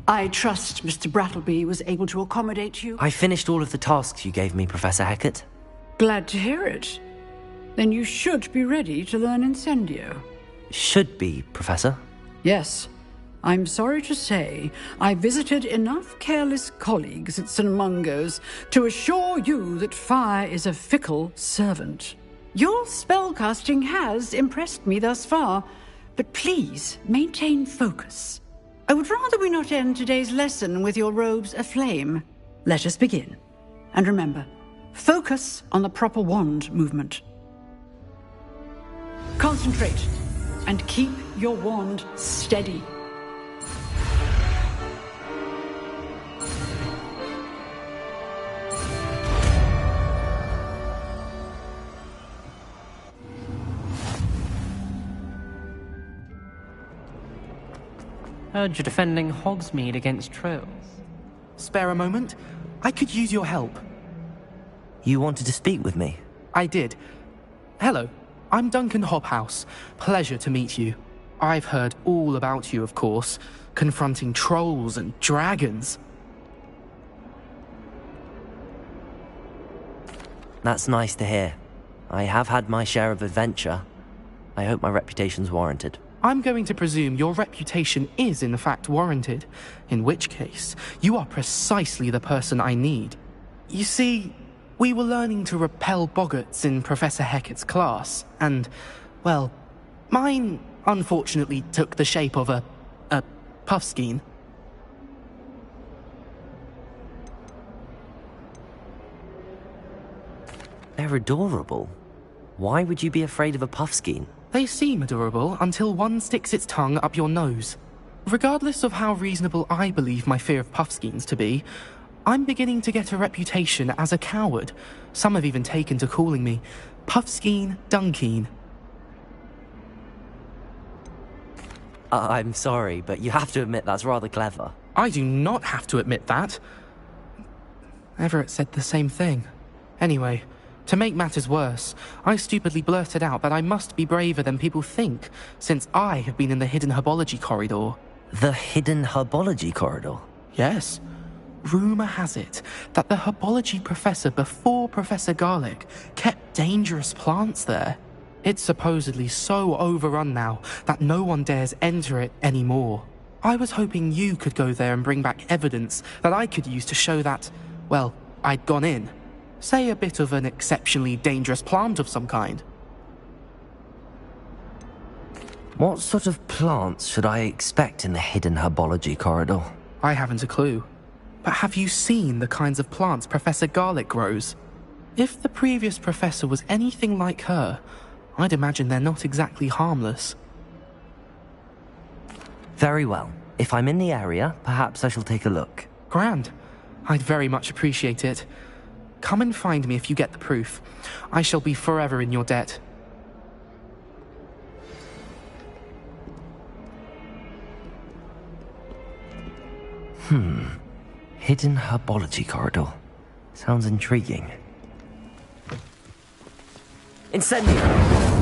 I trust Mr. Brattleby was able to accommodate you. I finished all of the tasks you gave me, Professor Hecat. Glad to hear it. Then you should be ready to learn Incendio. Should be, Professor. Yes. I'm sorry to say, I visited enough careless colleagues at St. Mungo's to assure you that fire is a fickle servant. Your spellcasting has impressed me thus far, but please maintain focus. I would rather we not end today's lesson with your robes aflame. Let us begin. And remember, focus on the proper wand movement. Concentrate, and keep your wand steady. Heard you're defending Hogsmeade against trolls. Spare a moment? I could use your help. You wanted to speak with me? I did. Hello, I'm Duncan Hobhouse. Pleasure to meet you. I've heard all about you, of course, confronting trolls and dragons. That's nice to hear. I have had my share of adventure. I hope my reputation's warranted. I'm going to presume your reputation is in fact warranted, in which case, you are precisely the person I need. You see, we were learning to repel boggarts in Professor Hecat's class, and, well, mine unfortunately took the shape of a puffskein. They're adorable. Why would you be afraid of a puffskein? They seem adorable until one sticks its tongue up your nose. Regardless of how reasonable I believe my fear of puffskeins to be, I'm beginning to get a reputation as a coward. Some have even taken to calling me Puffskein Dunkeen. I'm sorry, but you have to admit that's rather clever. I do not have to admit that. Everett said the same thing. Anyway, to make matters worse, I stupidly blurted out that I must be braver than people think, since I have been in the hidden herbology corridor. The hidden herbology corridor? Yes. Rumour has it that the herbology professor before Professor Garlick kept dangerous plants there. It's supposedly so overrun now that no one dares enter it anymore. I was hoping you could go there and bring back evidence that I could use to show that, well, I'd gone in. Say a bit of an exceptionally dangerous plant of some kind. What sort of plants should I expect in the hidden herbology corridor? I haven't a clue. But have you seen the kinds of plants Professor Garlick grows? If the previous professor was anything like her, I'd imagine they're not exactly harmless. Very well. If I'm in the area, perhaps I shall take a look. Grand. I'd very much appreciate it. Come and find me if you get the proof. I shall be forever in your debt. Hidden herbology corridor. Sounds intriguing. Incendio!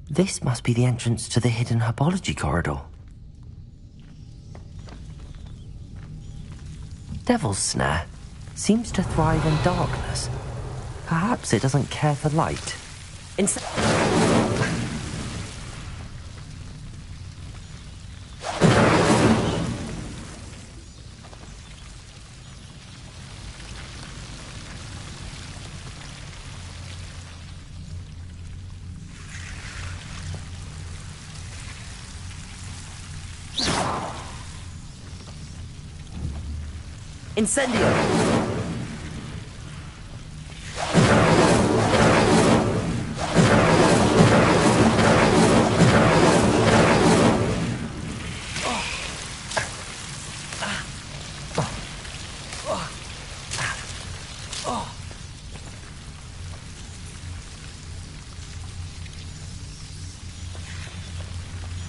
This must be the entrance to the hidden herbology corridor. Devil's Snare seems to thrive in darkness. Perhaps it doesn't care for light. Incendio!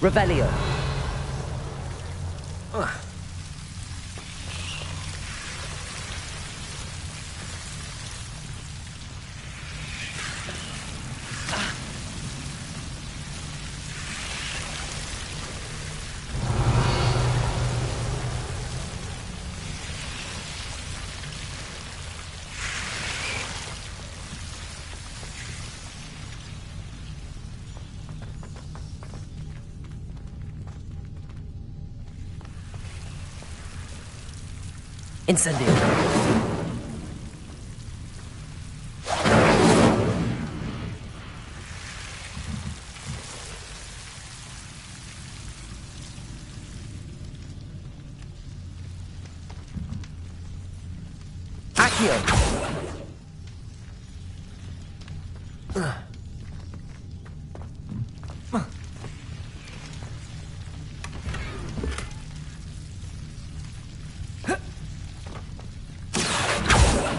Revelio. Incendio. Accio.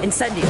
Incendio.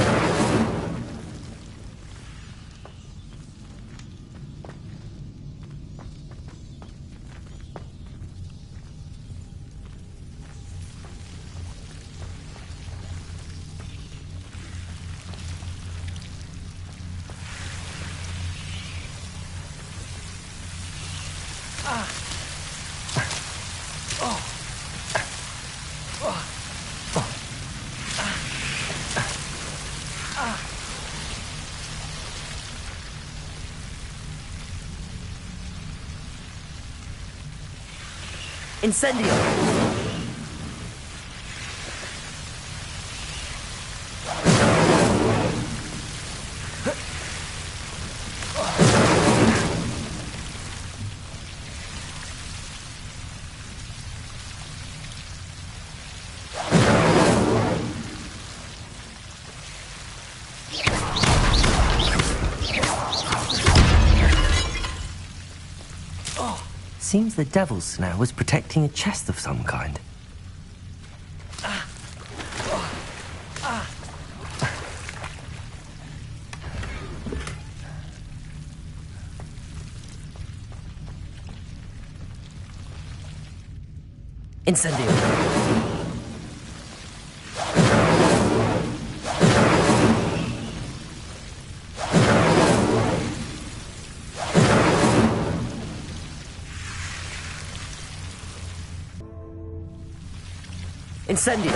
Incendio! Seems the devil's snare was protecting a chest of some kind. Incendio. Incendio.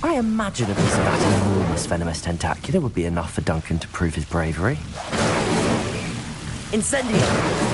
I imagine a piece of that enormous venomous tentacula would be enough for Duncan to prove his bravery. Incendio.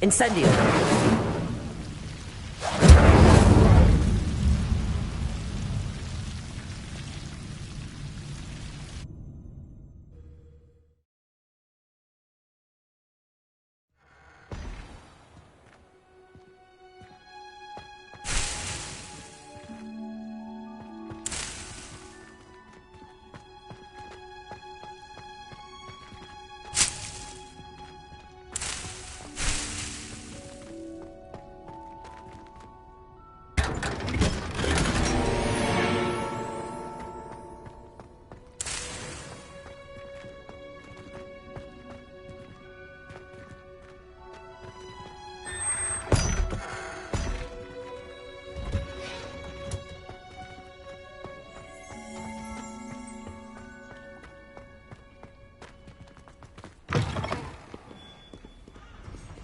Incendio.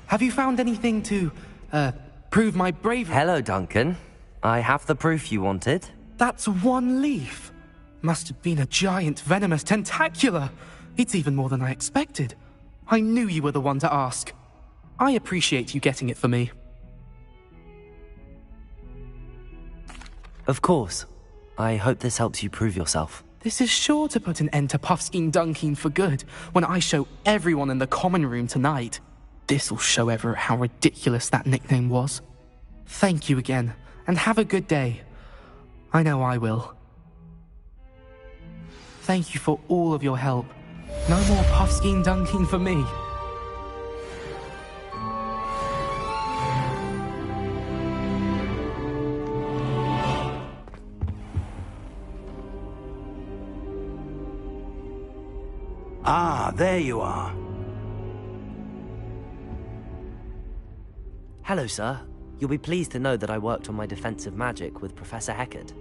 Have you found anything to, prove my bravery? Hello, Duncan. I have the proof you wanted. That's one leaf. Must have been a giant venomous tentacula. It's even more than I expected. I knew you were the one to ask. I appreciate you getting it for me. Of course. I hope this helps you prove yourself. This is sure to put an end to Puffskein Dunkeen for good when I show everyone in the common room tonight. This'll show Everett how ridiculous that nickname was. Thank you again, and have a good day. I know I will. Thank you for all of your help, No more puffskein dunking for me. Ah, there you are. Hello, sir. You'll be pleased to know that I worked on my defensive magic with Professor Heckard.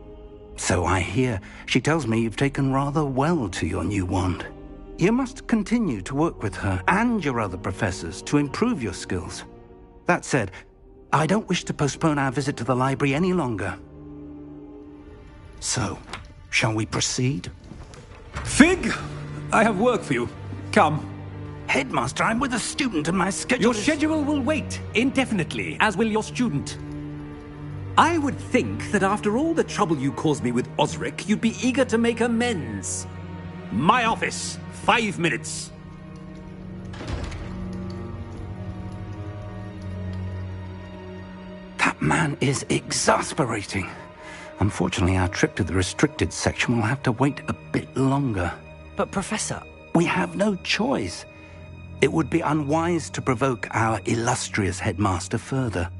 So I hear. She tells me you've taken rather well to your new wand. You must continue to work with her and your other professors to improve your skills. That said, I don't wish to postpone our visit to the library any longer. So, shall we proceed? Fig, I have work for you. Come. Headmaster, I'm with a student and my schedule Your is... schedule will wait indefinitely, as will your student. I would think that after all the trouble you caused me with Osric, you'd be eager to make amends. My office, 5 minutes. That man is exasperating. Unfortunately, our trip to the restricted section will have to wait a bit longer. But, Professor... We have no choice. It would be unwise to provoke our illustrious headmaster further.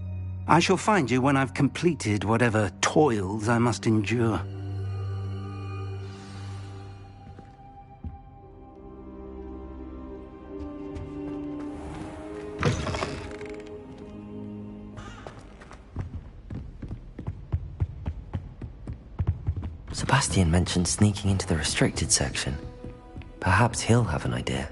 I shall find you when I've completed whatever toils I must endure. Sebastian mentioned sneaking into the restricted section. Perhaps he'll have an idea.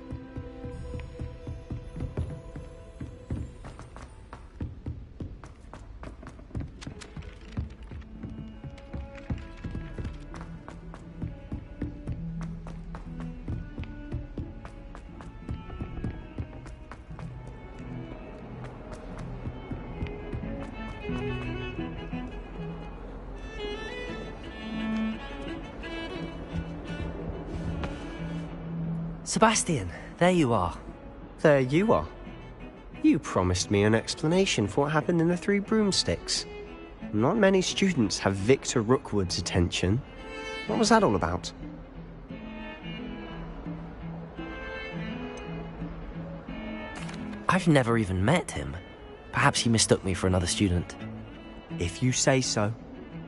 Sebastian, there you are. There you are. You promised me an explanation for what happened in the Three Broomsticks. Not many students have Victor Rookwood's attention. What was that all about? I've never even met him. Perhaps he mistook me for another student. If you say so.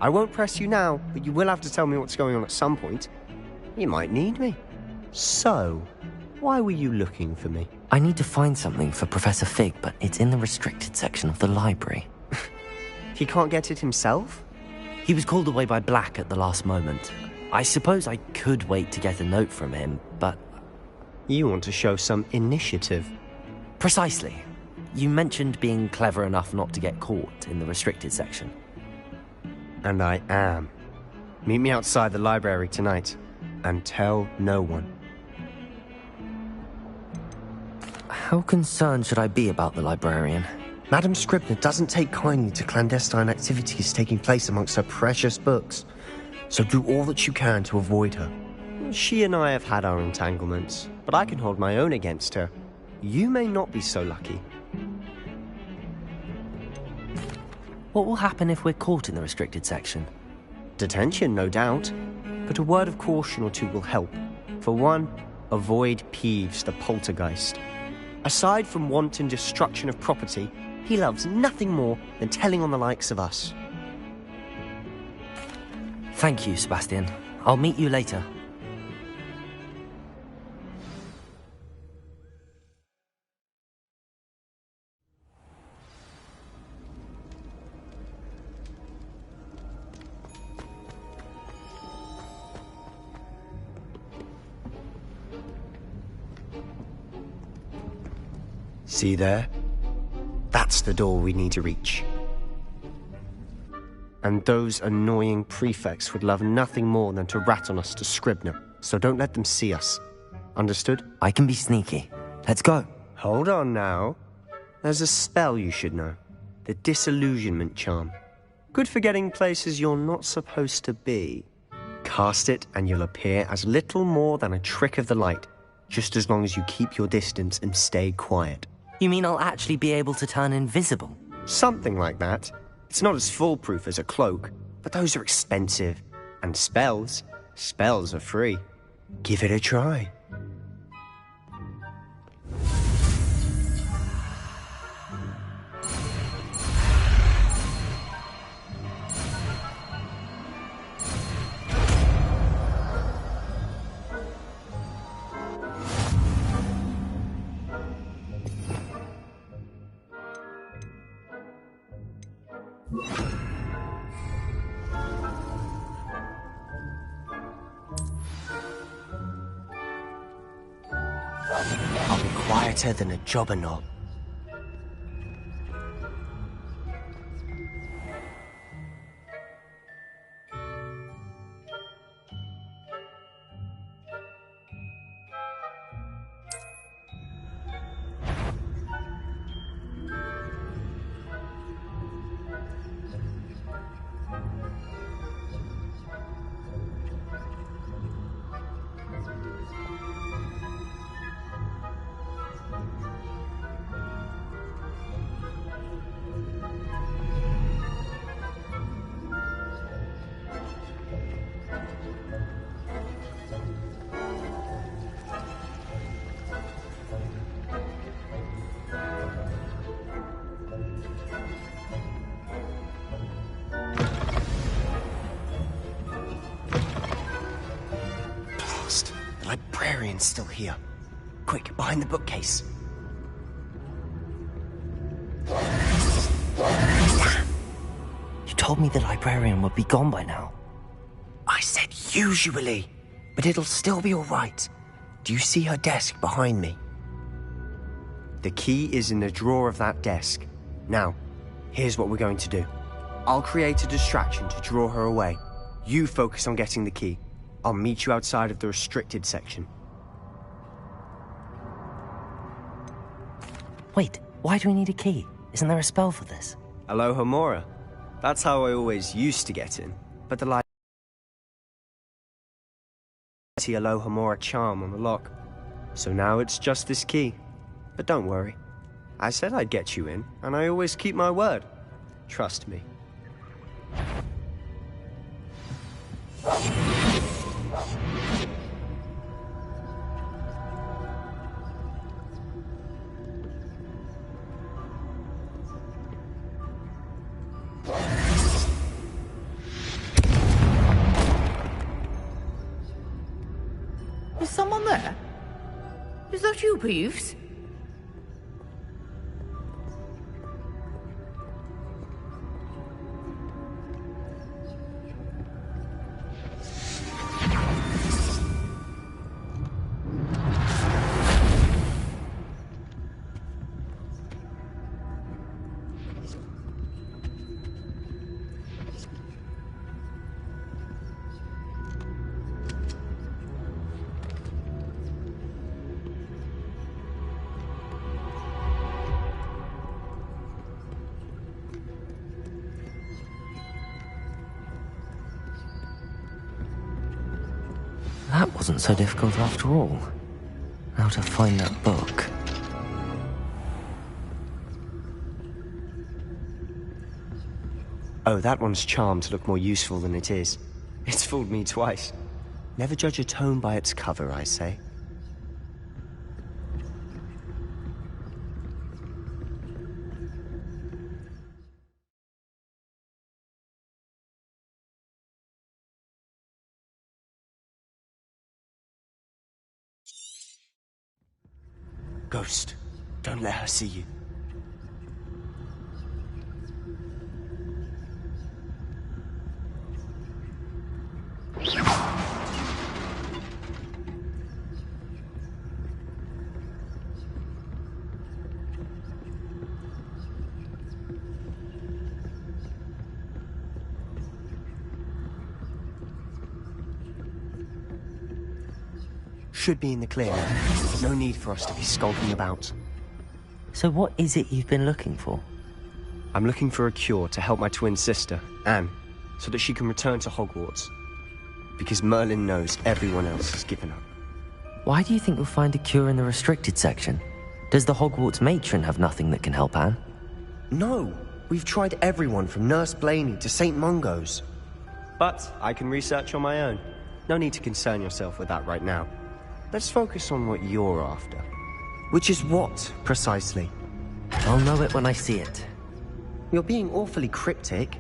I won't press you now, but you will have to tell me what's going on at some point. You might need me. So, why were you looking for me? I need to find something for Professor Fig, but it's in the restricted section of the library. He can't get it himself? He was called away by Black at the last moment. I suppose I could wait to get a note from him, but... You want to show some initiative. Precisely. You mentioned being clever enough not to get caught in the restricted section. And I am. Meet me outside the library tonight, and tell no one. How concerned should I be about the librarian? Madam Scribner doesn't take kindly to clandestine activities taking place amongst her precious books, so do all that you can to avoid her. She and I have had our entanglements, but I can hold my own against her. You may not be so lucky. What will happen if we're caught in the restricted section? Detention, no doubt, but a word of caution or two will help. For one, avoid Peeves, the poltergeist. Aside from wanton destruction of property, he loves nothing more than telling on the likes of us. Thank you, Sebastian. I'll meet you later. See there? That's the door we need to reach. And those annoying prefects would love nothing more than to rat on us to Scribner, so don't let them see us. Understood? I can be sneaky. Let's go. Hold on now. There's a spell you should know. The Disillusionment Charm. Good for getting places you're not supposed to be. Cast it and you'll appear as little more than a trick of the light, just as long as you keep your distance and stay quiet. You mean I'll actually be able to turn invisible? Something like that. It's not as foolproof as a cloak, but those are expensive. And spells are free. Give it a try. I'll be quieter than a jobberknoll. The librarian's still here. Quick, behind the bookcase. You told me the librarian would be gone by now. I said usually, but it'll still be all right. Do you see her desk behind me? The key is in the drawer of that desk. Now, here's what we're going to do. I'll create a distraction to draw her away. You focus on getting the key. I'll meet you outside of the restricted section. Wait, why do we need a key? Isn't there a spell for this? Alohomora. That's how I always used to get in. But the Alohomora charm on the lock. So now it's just this key. But don't worry. I said I'd get you in, and I always keep my word. Trust me. Is someone there? Is that you, Peeves? That wasn't so difficult after all. How to find that book. Oh, that one's charmed to look more useful than it is. It's fooled me twice. Never judge a tome by its cover, I say. Ghost, don't let her see you. Should be in the clear now. No need for us to be skulking about. So what is it you've been looking for? I'm looking for a cure to help my twin sister, Anne, so that she can return to Hogwarts. Because Merlin knows everyone else has given up. Why do you think you'll find a cure in the restricted section? Does the Hogwarts matron have nothing that can help Anne? No! We've tried everyone from Nurse Blaney to St. Mungo's. But I can research on my own. No need to concern yourself with that right now. Let's focus on what you're after. Which is what, precisely? I'll know it when I see it. You're being awfully cryptic.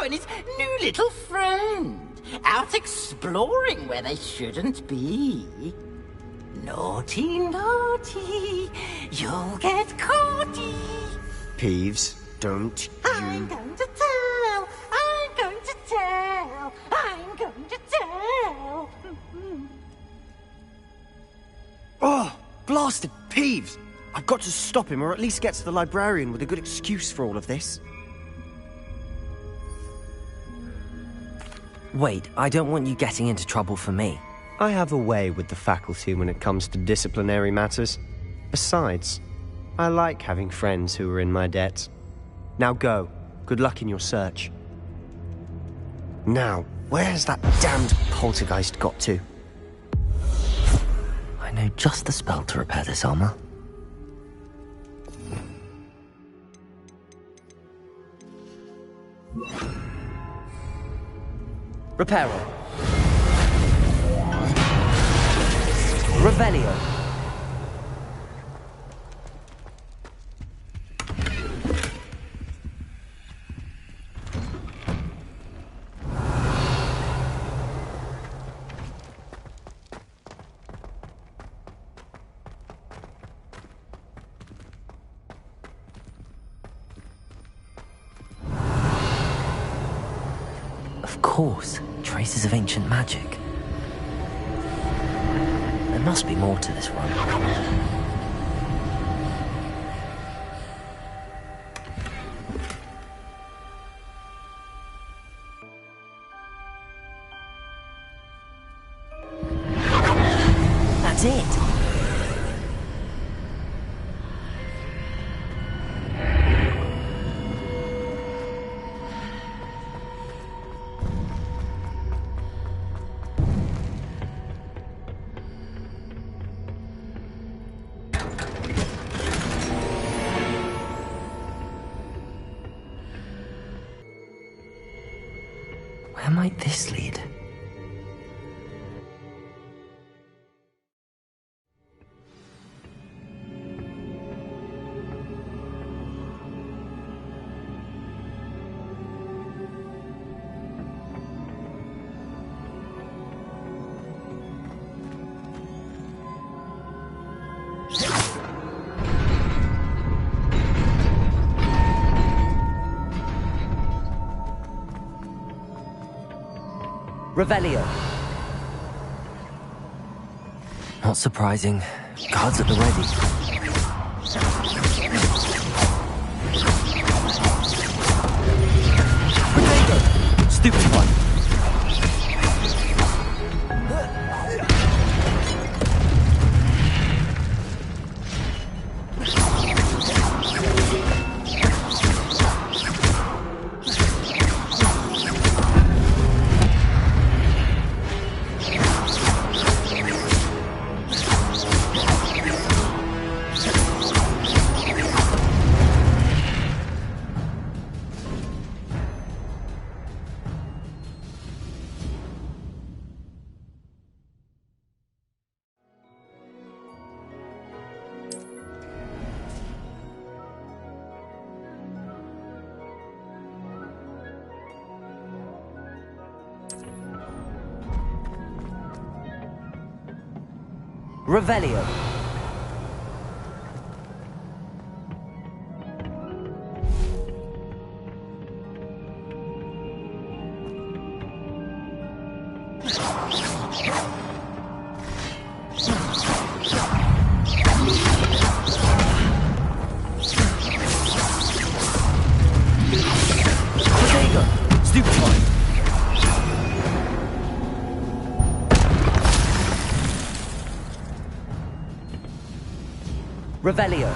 Oh, and his new little friend, out exploring where they shouldn't be. Naughty, naughty, you'll get caughty. Peeves, don't you... I'm going to tell, I'm going to tell, I'm going to tell. Oh, blasted Peeves! I've got to stop him, or at least get to the librarian with a good excuse for all of this. Wait, I don't want you getting into trouble for me. I have a way with the faculty when it comes to disciplinary matters. Besides, I like having friends who are in my debt. Now go. Good luck in your search. Now, where's that damned poltergeist got to? I know just the spell to repair this armor. Reparo. Revelio. Of course, traces of ancient magic. There must be more to this one. That's it! Where might this lead? Revelio. Not surprising. Guards at the ready. Protego! Stupid one. Revelio. Protego! Stupid one. Revelio.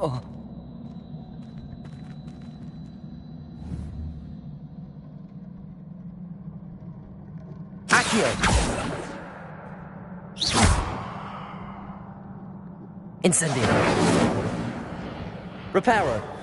Oh. Accio. Incendio. Reparo.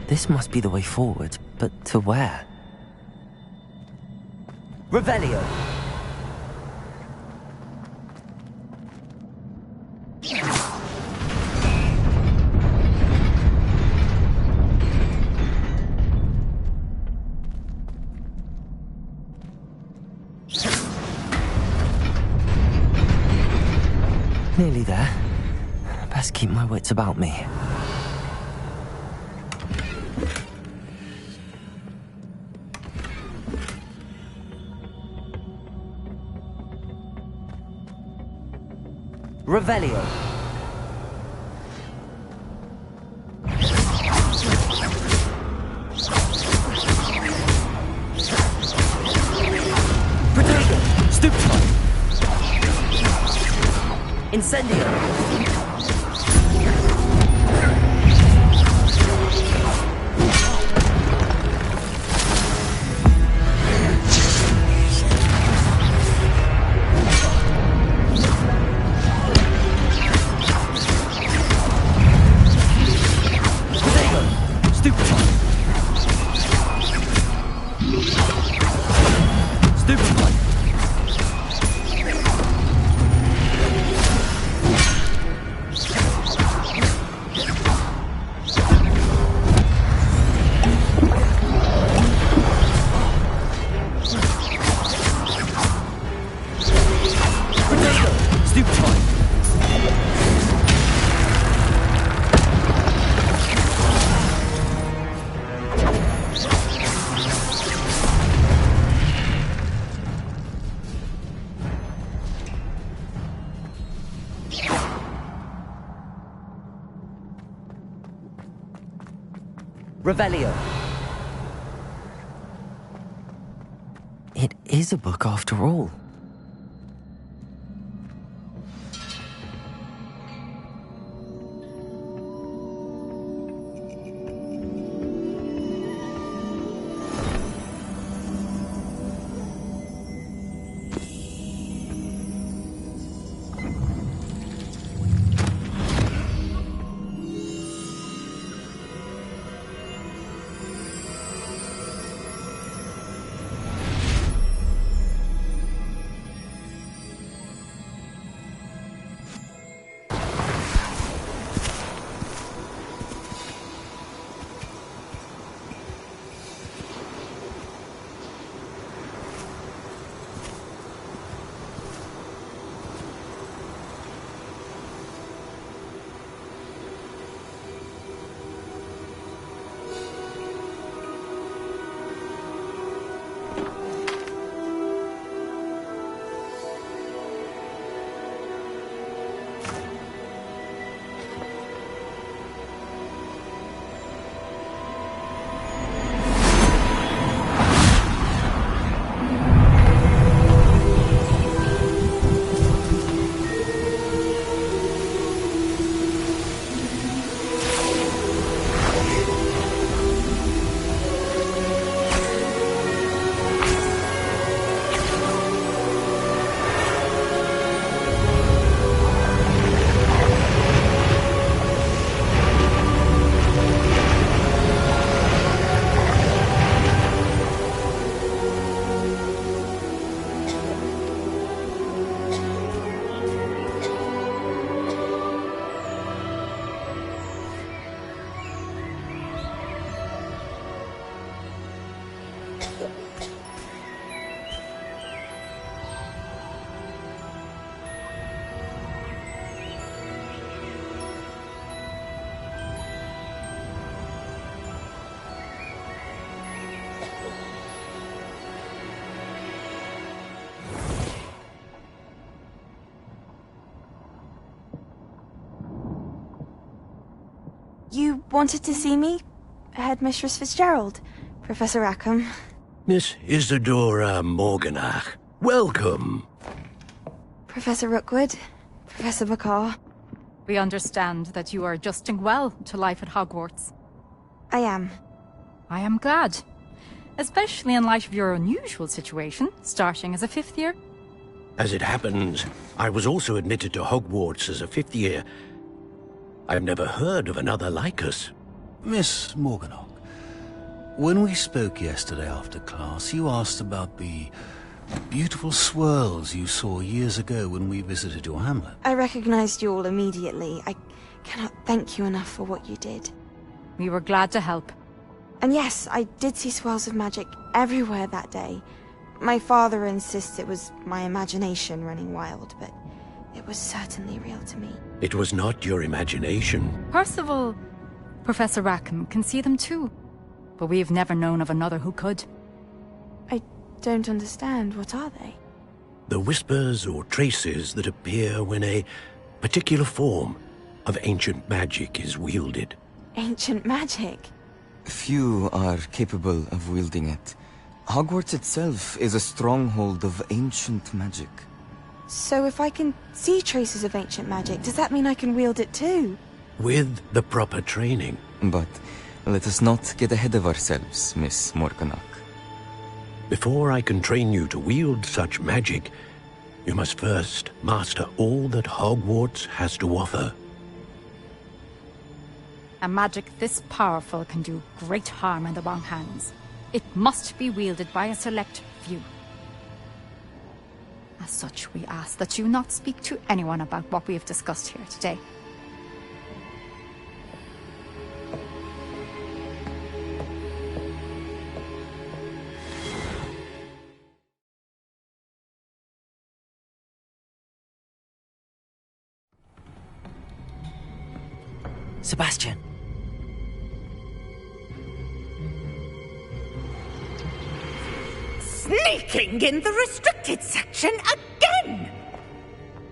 This must be the way forward, but to where? Revelio! Nearly there. Best keep my wits about me. Revelio. Protego. Stupefy. Incendio. Revelio. It is a book after all. You wanted to see me? Headmistress Fitzgerald, Professor Rackham. Miss Isadora Morganach, welcome. Professor Rookwood, Professor Bakar. We understand that you are adjusting well to life at Hogwarts. I am. I am glad. Especially in light of your unusual situation, starting as a 5th year. As it happens, I was also admitted to Hogwarts as a 5th year. I've never heard of another like us. Miss Morganach, when we spoke yesterday after class, you asked about the beautiful swirls you saw years ago when we visited your hamlet. I recognized you all immediately. I cannot thank you enough for what you did. We were glad to help. And yes, I did see swirls of magic everywhere that day. My father insists it was my imagination running wild, but it was certainly real to me. It was not your imagination. Percival, Professor Rackham can see them too. But we've never known of another who could. I don't understand. What are they? The whispers or traces that appear when a particular form of ancient magic is wielded. Ancient magic? Few are capable of wielding it. Hogwarts itself is a stronghold of ancient magic. So if I can see traces of ancient magic, does that mean I can wield it too? With the proper training. But let us not get ahead of ourselves, Miss Morganach. Before I can train you to wield such magic, you must first master all that Hogwarts has to offer. A magic this powerful can do great harm in the wrong hands. It must be wielded by a select few. As such, we ask that you not speak to anyone about what we have discussed here today. Sebastian. Sneaking in the restricted section again!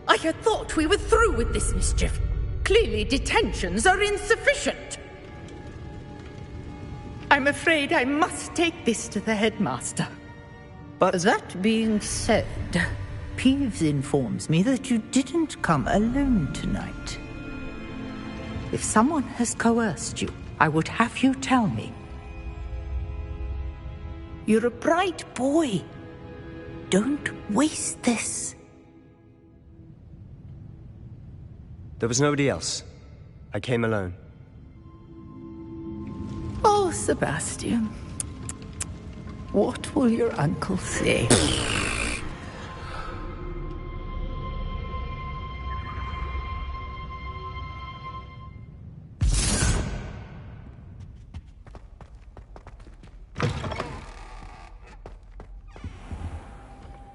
I had thought we were through with this mischief. Clearly detentions are insufficient. I'm afraid I must take this to the headmaster. But that being said, Peeves informs me that you didn't come alone tonight. If someone has coerced you, I would have you tell me. You're a bright boy. Don't waste this. There was nobody else. I came alone. Oh, Sebastian. What will your uncle say?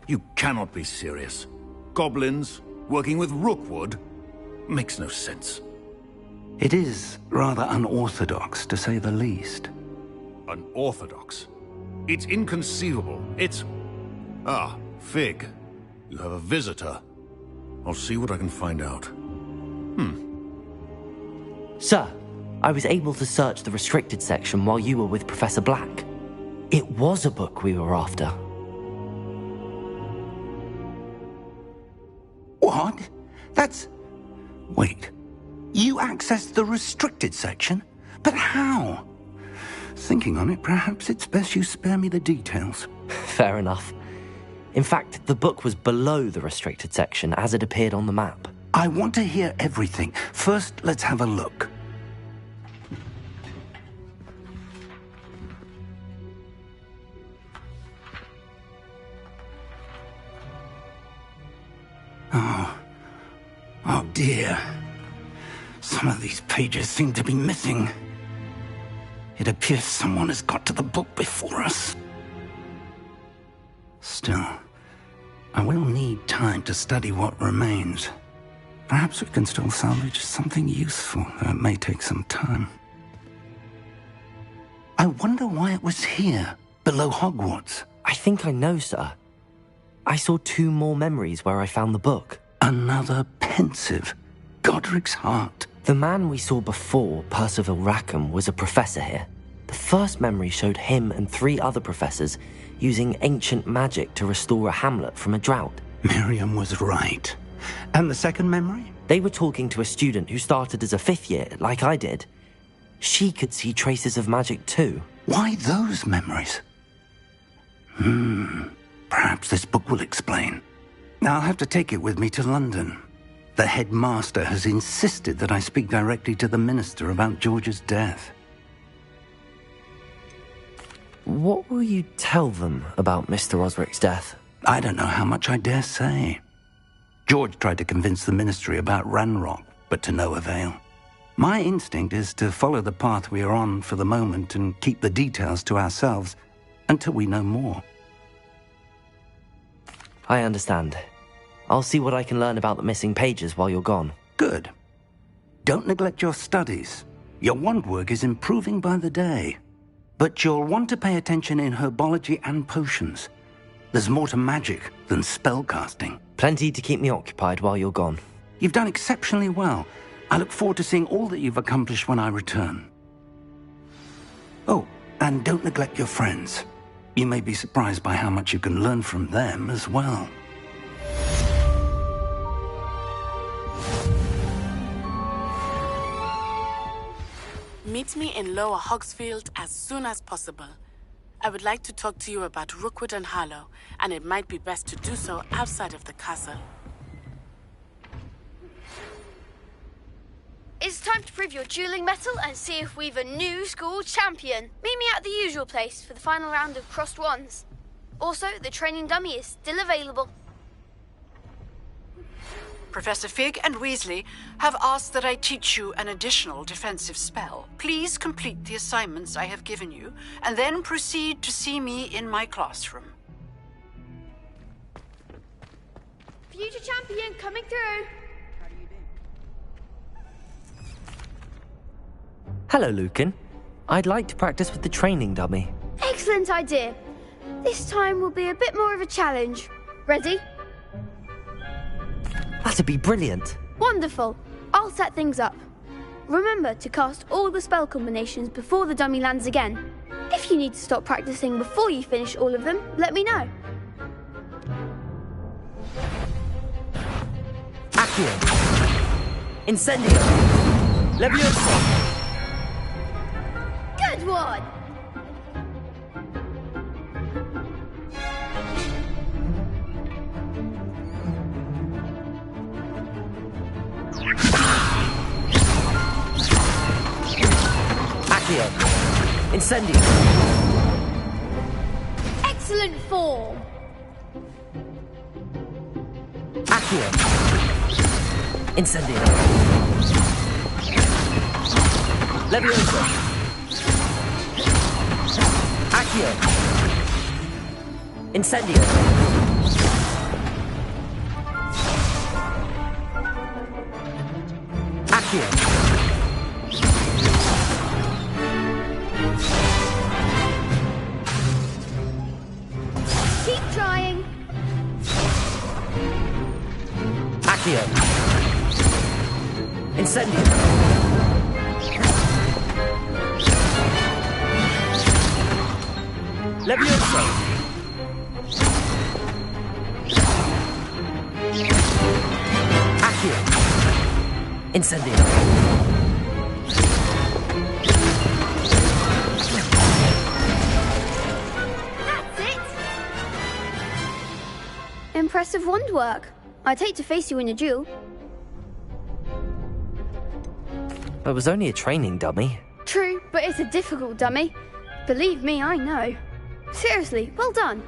You cannot be serious. Goblins working with Rookwood? Makes no sense. It is rather unorthodox, to say the least. Unorthodox? It's inconceivable. It's... Ah, Fig. You have a visitor. I'll see what I can find out. Sir, I was able to search the restricted section while you were with Professor Black. It was a book we were after. What? That's... Wait. You accessed the restricted section? But how? Thinking on it, perhaps it's best you spare me the details. Fair enough. In fact, the book was below the restricted section as it appeared on the map. I want to hear everything. First, let's have a look. Oh dear. Some of these pages seem to be missing. It appears someone has got to the book before us. Still, I will need time to study what remains. Perhaps we can still salvage something useful, though it may take some time. I wonder why it was here, below Hogwarts. I think I know, sir. I saw 2 more memories where I found the book. Another pensive. Godric's heart. The man we saw before, Percival Rackham, was a professor here. The first memory showed him and 3 other professors using ancient magic to restore a hamlet from a drought. Miriam was right. And the second memory? They were talking to a student who started as a 5th year, like I did. She could see traces of magic too. Why those memories? Perhaps this book will explain. I'll have to take it with me to London. The headmaster has insisted that I speak directly to the minister about George's death. What will you tell them about Mr. Osric's death? I don't know how much I dare say. George tried to convince the ministry about Ranrock, but to no avail. My instinct is to follow the path we are on for the moment and keep the details to ourselves until we know more. I understand. I'll see what I can learn about the missing pages while you're gone. Good. Don't neglect your studies. Your wand work is improving by the day. But you'll want to pay attention in herbology and potions. There's more to magic than spellcasting. Plenty to keep me occupied while you're gone. You've done exceptionally well. I look forward to seeing all that you've accomplished when I return. Oh, and don't neglect your friends. You may be surprised by how much you can learn from them as well. Meet me in Lower Hogsfield as soon as possible. I would like to talk to you about Rookwood and Harlow, and it might be best to do so outside of the castle. It's time to prove your dueling mettle and see if we've a new school champion. Meet me at the usual place for the final round of crossed wands. Also, the training dummy is still available. Professor Fig and Weasley have asked that I teach you an additional defensive spell. Please complete the assignments I have given you, and then proceed to see me in my classroom. Future champion coming through. Hello, Lucan. I'd like to practice with the training dummy. Excellent idea. This time will be a bit more of a challenge. Ready? That'd be brilliant. Wonderful. I'll set things up. Remember to cast all the spell combinations before the dummy lands again. If you need to stop practicing before you finish all of them, let me know. Accio. Incendio. Levioso. Good one! Accio. Incendio. Excellent form! Accio. Incendio. Levioso. Accio. Incendio. Accio. Keep trying. Accio. Incendio. Levioso. Accio. Incendio. That's it! Impressive wand work. I'd hate to face you in a duel. It was only a training dummy. True, but it's a difficult dummy. Believe me, I know. Seriously, well done.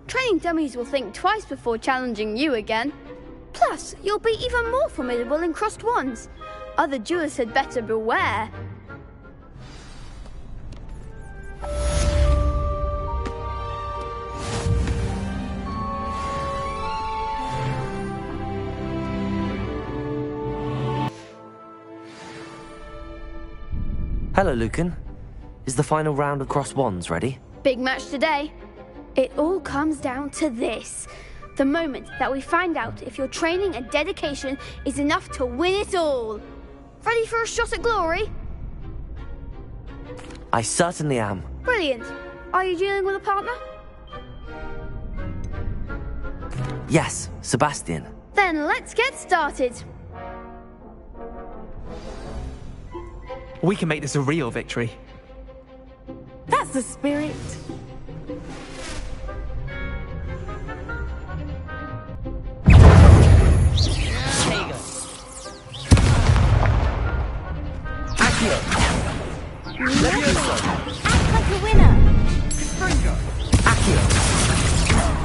Training dummies will think twice before challenging you again. Plus, you'll be even more formidable in crossed wands. Other duelists had better beware. Hello, Lucan. Is the final round of crossed wands ready? Big match today. It all comes down to this. The moment that we find out if your training and dedication is enough to win it all. Ready for a shot at glory? I certainly am. Brilliant. Are you dealing with a partner? Yes, Sebastian. Then let's get started. We can make this a real victory. That's the spirit. Act like a winner. Confringo. Accio.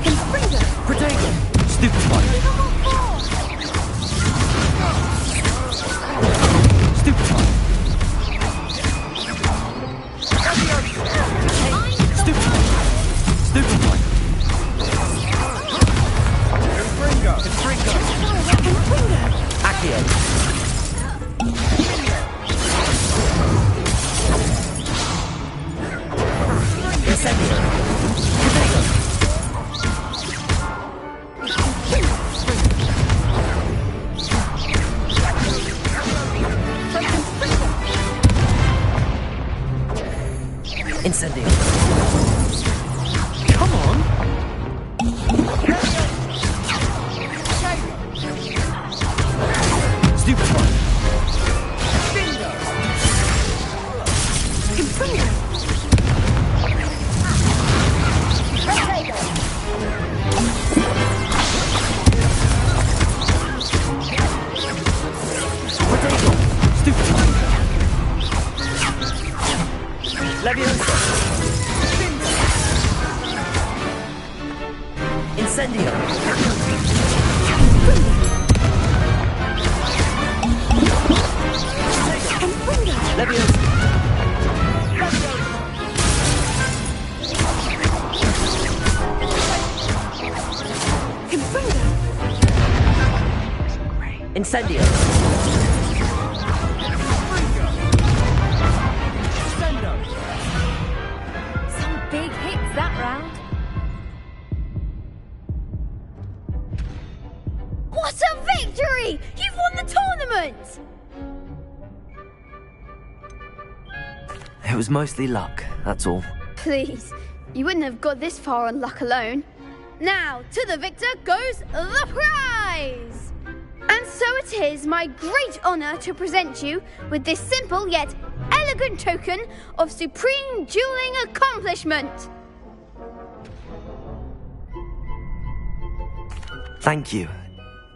Confringo. Protego. Stupefy. Stupefy. Stupefy. Stupefy. Confringo. Confringo. Accio. Incendio. Come on. Stupefy. Leviosa. Incendio. Leviosa. Incendio. Some big hits that round. What a victory! You've won the tournament! It was mostly luck, that's all. Please, you wouldn't have got this far on luck alone. Now, to the victor goes the prize! And so it is my great honour to present you with this simple yet elegant token of supreme dueling accomplishment. Thank you.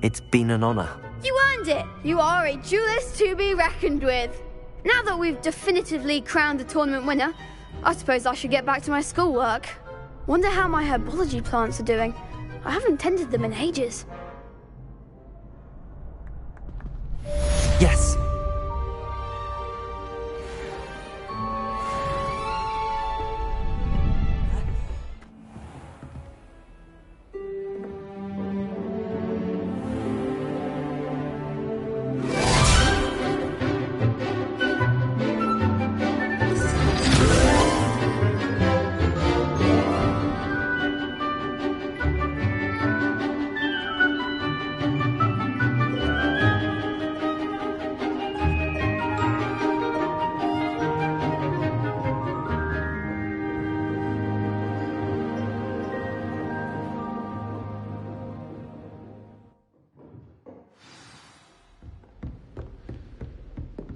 It's been an honor. You earned it. You are a duelist to be reckoned with. Now that we've definitively crowned the tournament winner, I suppose I should get back to my schoolwork. Wonder how my herbology plants are doing. I haven't tended them in ages. Yes.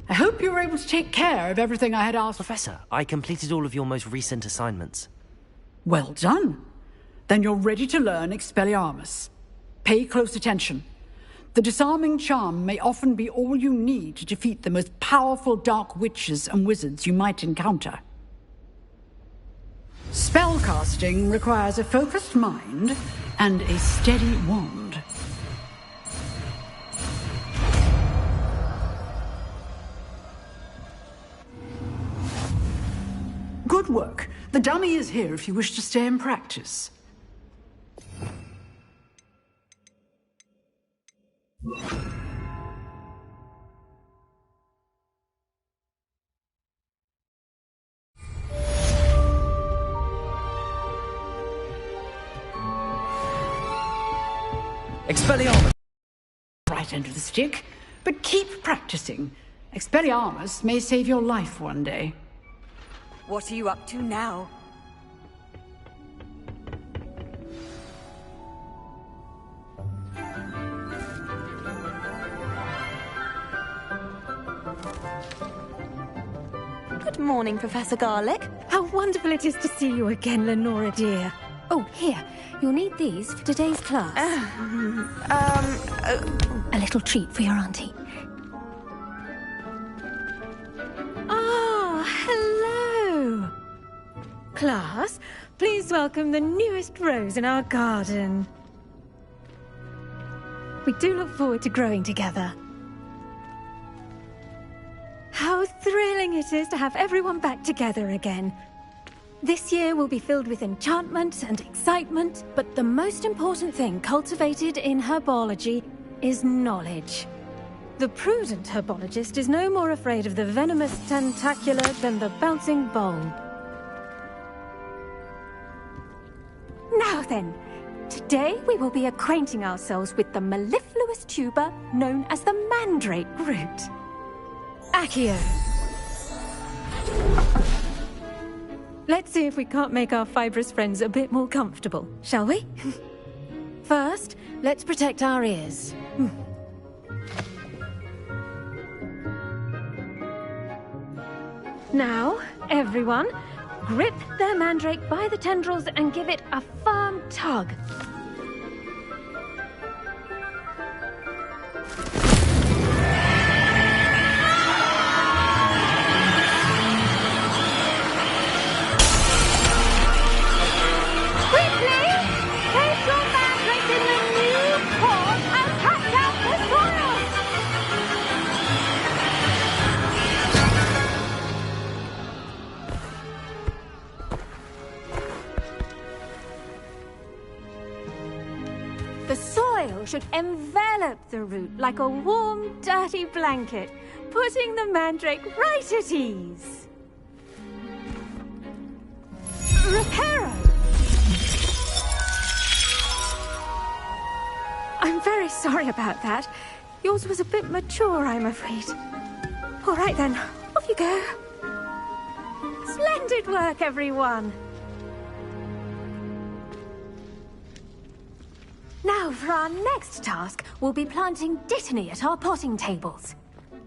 I hope you were able to take care of everything I had asked. Professor, I completed all of your most recent assignments. Well done. Then you're ready to learn Expelliarmus. Pay close attention. The disarming charm may often be all you need to defeat the most powerful dark witches and wizards you might encounter. Spellcasting requires a focused mind and a steady wand. Good work. The dummy is here if you wish to stay and practice. Expelliarmus! Right end of the stick, but keep practicing. Expelliarmus may save your life one day. What are you up to now? Good morning, Professor Garlic. How wonderful it is to see you again, Lenora dear. Oh, here. You'll need these for today's class. A little treat for your auntie. Ah, hello! Class, please welcome the newest rose in our garden. We do look forward to growing together. How thrilling it is to have everyone back together again. This year will be filled with enchantment and excitement, but the most important thing cultivated in herbology is knowledge. The prudent herbologist is no more afraid of the venomous tentacula than the bouncing bulb. Now then, today we will be acquainting ourselves with the mellifluous tuber known as the mandrake root. Accio. Let's see if we can't make our fibrous friends a bit more comfortable, shall we? First, let's protect our ears. Now, everyone, grip their mandrake by the tendrils and give it a firm tug. Should envelop the root like a warm, dirty blanket, putting the mandrake right at ease. Reparo! I'm very sorry about that. Yours was a bit mature, I'm afraid. All right then, off you go. Splendid work, everyone! Now, for our next task, we'll be planting dittany at our potting tables.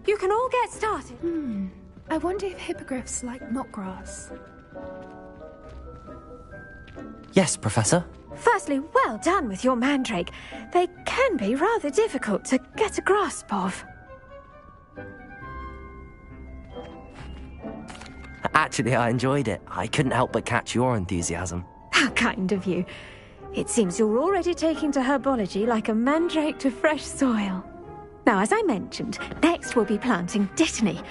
You can all get started. I wonder if hippogriffs like knotgrass. Yes, Professor. Firstly, well done with your mandrake. They can be rather difficult to get a grasp of. Actually, I enjoyed it. I couldn't help but catch your enthusiasm. How kind of you. It seems you're already taking to herbology like a mandrake to fresh soil. Now, as I mentioned, next we'll be planting dittany.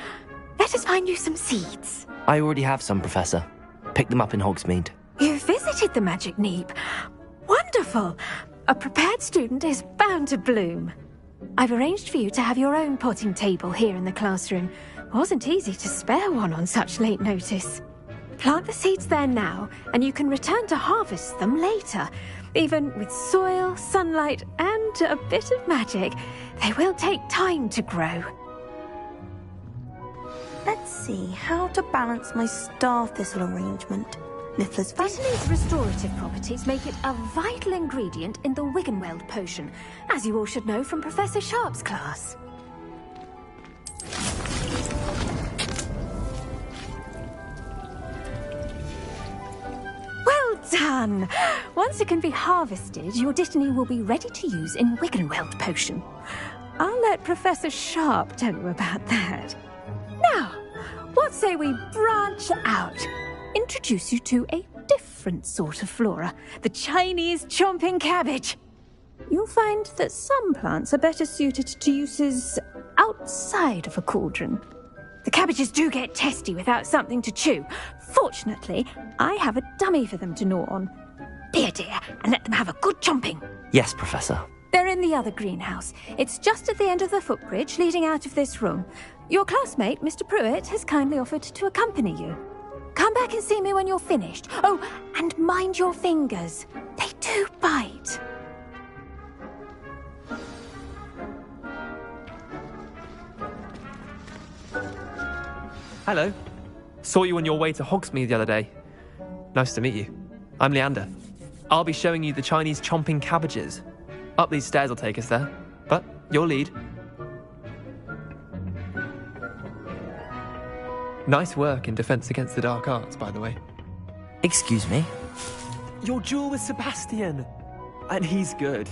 Let us find you some seeds. I already have some, Professor. Picked them up in Hogsmeade. You visited the Magic Neep. Wonderful! A prepared student is bound to bloom. I've arranged for you to have your own potting table here in the classroom. Wasn't easy to spare one on such late notice. Plant the seeds there now, and you can return to harvest them later. Even with soil, sunlight, and a bit of magic, they will take time to grow. Let's see how to balance my star thistle arrangement. Niffler's Dittany's restorative properties make it a vital ingredient in the Wiggenweld potion, as you all should know from Professor Sharp's class. Done! Once it can be harvested, your dittany will be ready to use in Wiggenweld potion. I'll let Professor Sharp tell you about that. Now, what say we branch out? Introduce you to a different sort of flora, the Chinese chomping cabbage. You'll find that some plants are better suited to uses outside of a cauldron. The cabbages do get testy without something to chew. Fortunately, I have a dummy for them to gnaw on. Be a dear and let them have a good chomping. Yes, Professor. They're in the other greenhouse. It's just at the end of the footbridge leading out of this room. Your classmate, Mr. Pruitt, has kindly offered to accompany you. Come back and see me when you're finished. Oh, and mind your fingers. They do bite. Hello. Saw you on your way to Hogsmeade the other day. Nice to meet you. I'm Leander. I'll be showing you the Chinese chomping cabbages. Up these stairs will take us there, but your lead. Nice work in Defense Against the Dark Arts, by the way. Excuse me? Your duel with Sebastian. And he's good.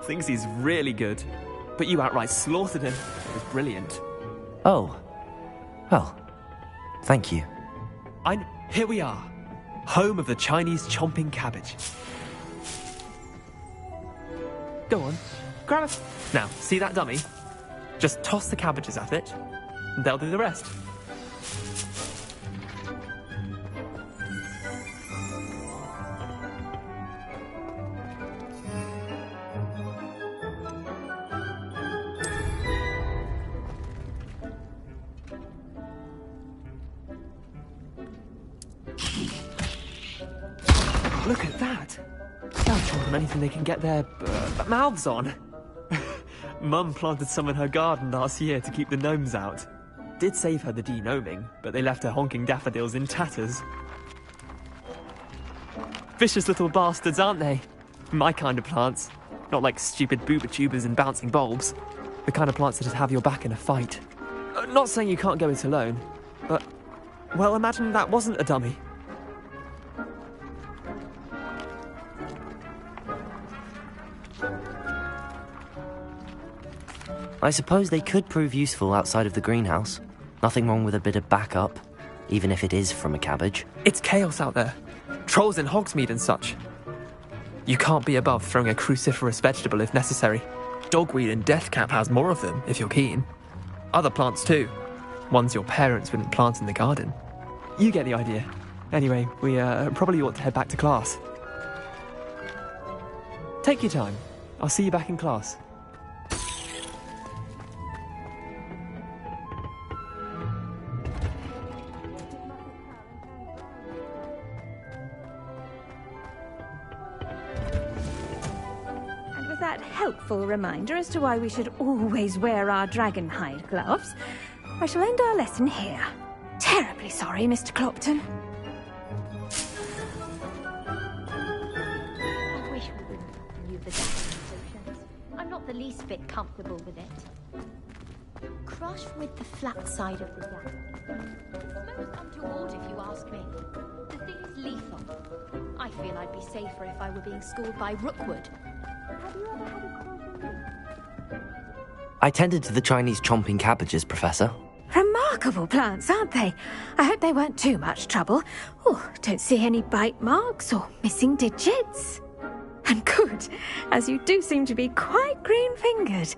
Thinks he's really good. But you outright slaughtered him. It was brilliant. Oh. Well, thank you. Here we are. Home of the Chinese chomping cabbage. Go on, grab it. Now, see that dummy? Just toss the cabbages at it, and they'll do the rest. Look at that! They'll chomp on anything they can get their mouths on. Mum planted some in her garden last year to keep the gnomes out. Did save her the de-gnoming, but they left her honking daffodils in tatters. Vicious little bastards, aren't they? My kind of plants. Not like stupid booba tubers and bouncing bulbs. The kind of plants that just have your back in a fight. Not saying you can't go it alone, but... well, imagine that wasn't a dummy. I suppose they could prove useful outside of the greenhouse. Nothing wrong with a bit of backup, even if it is from a cabbage. It's chaos out there. Trolls in Hogsmeade and such. You can't be above throwing a cruciferous vegetable if necessary. Dogweed and deathcap has more of them, if you're keen. Other plants too. Ones your parents wouldn't plant in the garden. You get the idea. Anyway, we probably ought to head back to class. Take your time. I'll see you back in class. Helpful reminder as to why we should always wear our dragon hide gloves, I shall end our lesson here. Terribly sorry, Mr. Clopton. I wish we wouldn't use the dancing potions. I'm not the least bit comfortable with it. Crush with the flat side of the dagger. It's most untoward if you ask me. The thing is lethal. I feel I'd be safer if I were being schooled by Rookwood. Have you ever had a I tended to the Chinese chomping cabbages, Professor. Remarkable plants, aren't they? I hope they weren't too much trouble. Oh, don't see any bite marks or missing digits. And good, as you do seem to be quite green-fingered.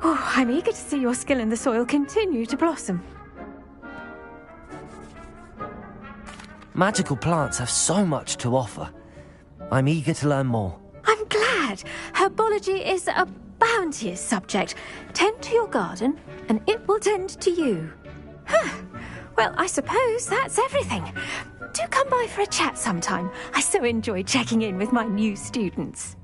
Oh, I'm eager to see your skill in the soil continue to blossom. Magical plants have so much to offer. I'm eager to learn more. I'm glad. Herbology is a bounteous subject. Tend to your garden, and it will tend to you. Well, I suppose that's everything. Do come by for a chat sometime. I so enjoy checking in with my new students.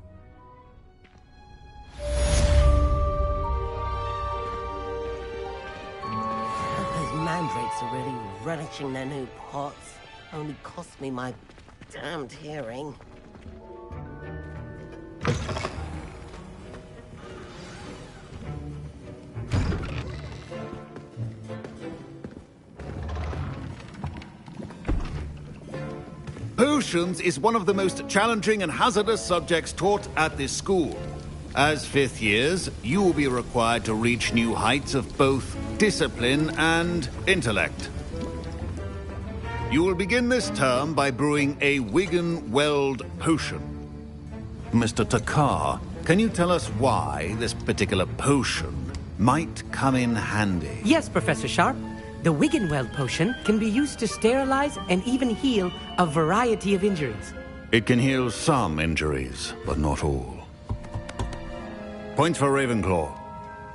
Those mandrakes are really relishing their new pots. Only cost me my damned hearing. Potions is one of the most challenging and hazardous subjects taught at this school. As fifth years, you will be required to reach new heights of both discipline and intellect. You will begin this term by brewing a Wigan-Weld potion. Mr. Takar, can you tell us why this particular potion might come in handy? Yes, Professor Sharp. The Wigan-Weld potion can be used to sterilize and even heal a variety of injuries. It can heal some injuries, but not all. Points for Ravenclaw.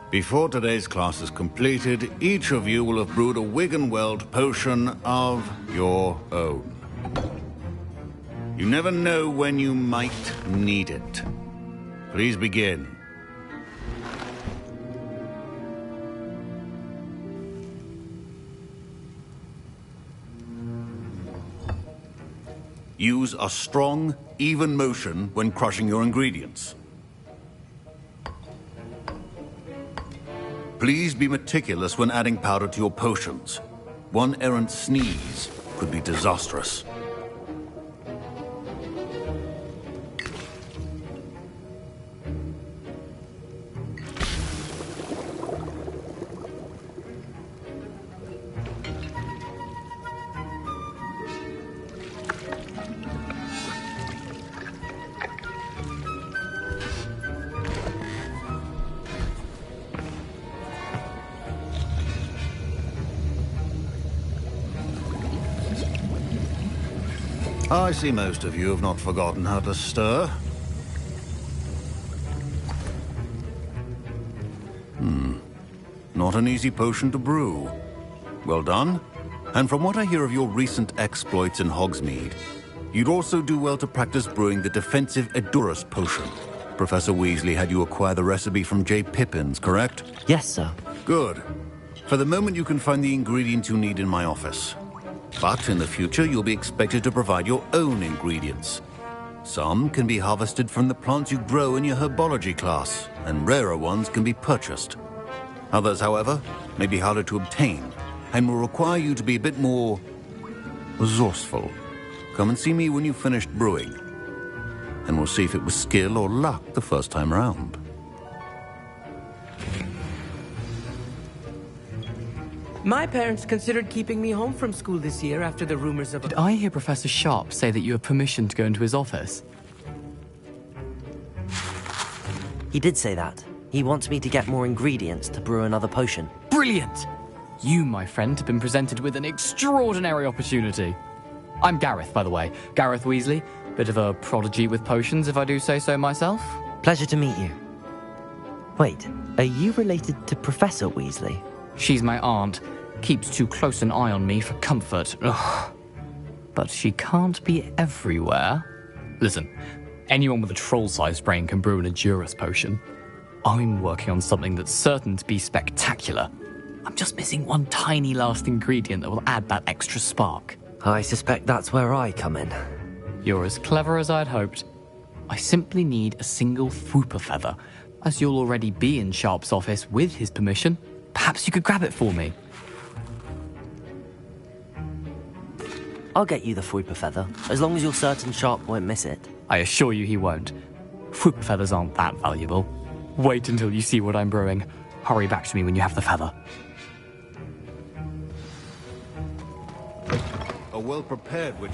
Before today's class is completed, each of you will have brewed a Wigan-Weld potion of your own. You never know when you might need it. Please begin. Use a strong, even motion when crushing your ingredients. Please be meticulous when adding powder to your potions. One errant sneeze could be disastrous. I see most of you have not forgotten how to stir. Not an easy potion to brew. Well done. And from what I hear of your recent exploits in Hogsmeade, you'd also do well to practice brewing the defensive Edurus potion. Professor Weasley had you acquire the recipe from J. Pippin's, correct? Yes, sir. Good. For the moment, you can find the ingredients you need in my office. But in the future, you'll be expected to provide your own ingredients. Some can be harvested from the plants you grow in your herbology class, and rarer ones can be purchased. Others, however, may be harder to obtain, and will require you to be a bit more resourceful. Come and see me when you've finished brewing, and we'll see if it was skill or luck the first time round. My parents considered keeping me home from school this year after the rumors of... Did I hear Professor Sharp say that you have permission to go into his office? He did say that. He wants me to get more ingredients to brew another potion. Brilliant! You, my friend, have been presented with an extraordinary opportunity. I'm Gareth, by the way. Gareth Weasley. Bit of a prodigy with potions, if I do say so myself. Pleasure to meet you. Wait, are you related to Professor Weasley? She's my aunt. Keeps too close an eye on me for comfort. Ugh. But she can't be everywhere. Listen, anyone with a troll-sized brain can brew an Edurus potion. I'm working on something that's certain to be spectacular. I'm just missing one tiny last ingredient that will add that extra spark. I suspect that's where I come in. You're as clever as I'd hoped. I simply need a single Fwooper feather. As you'll already be in Sharp's office with his permission, perhaps you could grab it for me. I'll get you the Fwooper feather, as long as you're certain Sharp won't miss it. I assure you he won't. Fwooper feathers aren't that valuable. Wait until you see what I'm brewing. Hurry back to me when you have the feather. A well-prepared witch.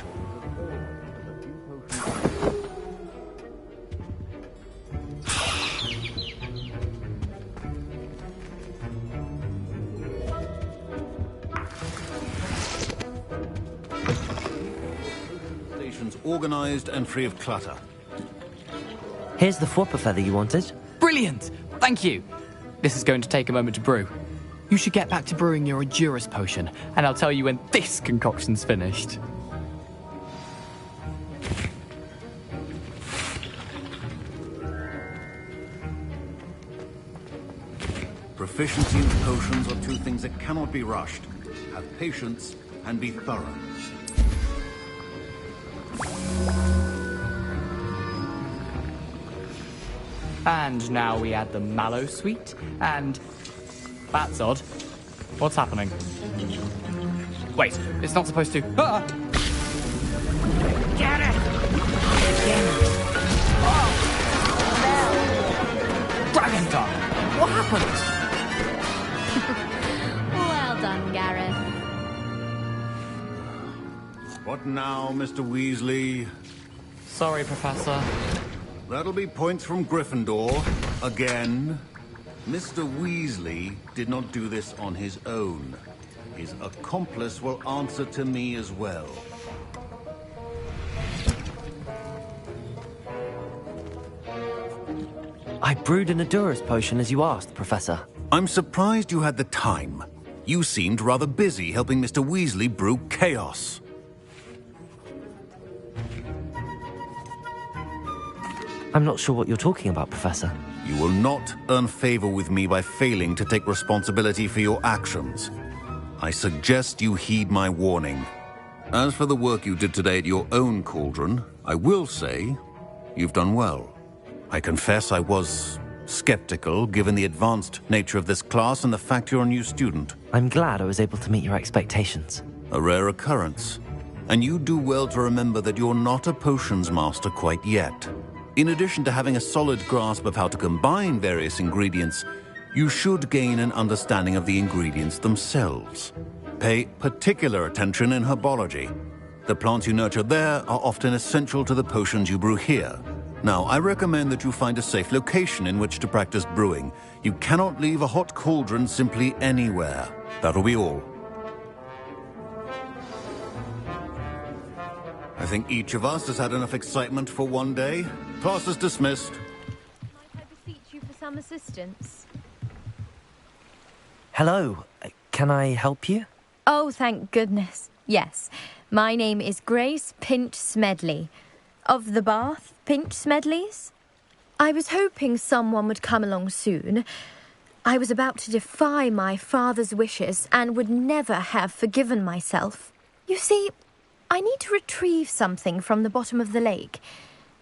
Stations organized and free of clutter. Here's the Fwooper feather you wanted. Brilliant! Thank you! This is going to take a moment to brew. You should get back to brewing your Edurus potion, and I'll tell you when this concoction's finished. Proficiency in potions are two things that cannot be rushed. Have patience and be thorough. And now we add the mallow sweet, and... That's odd. What's happening? Wait, it's not supposed to... Ah! Get it! Dragon Tongue! What happened? Well done, Gareth. What now, Mr. Weasley? Sorry, Professor. That'll be points from Gryffindor. Again. Mr. Weasley did not do this on his own. His accomplice will answer to me as well. I brewed an Edurus potion as you asked, Professor. I'm surprised you had the time. You seemed rather busy helping Mr. Weasley brew chaos. I'm not sure what you're talking about, Professor. You will not earn favor with me by failing to take responsibility for your actions. I suggest you heed my warning. As for the work you did today at your own cauldron, I will say you've done well. I confess I was skeptical, given the advanced nature of this class and the fact you're a new student. I'm glad I was able to meet your expectations. A rare occurrence. And you do well to remember that you're not a potions master quite yet. In addition to having a solid grasp of how to combine various ingredients, you should gain an understanding of the ingredients themselves. Pay particular attention in herbology. The plants you nurture there are often essential to the potions you brew here. Now, I recommend that you find a safe location in which to practice brewing. You cannot leave a hot cauldron simply anywhere. That'll be all. I think each of us has had enough excitement for one day. Class is dismissed. Might I beseech you for some assistance? Hello. Can I help you? Oh, thank goodness. Yes. My name is Grace Pinch Smedley. Of the Bath Pinch Smedleys? I was hoping someone would come along soon. I was about to defy my father's wishes and would never have forgiven myself. You see, I need to retrieve something from the bottom of the lake.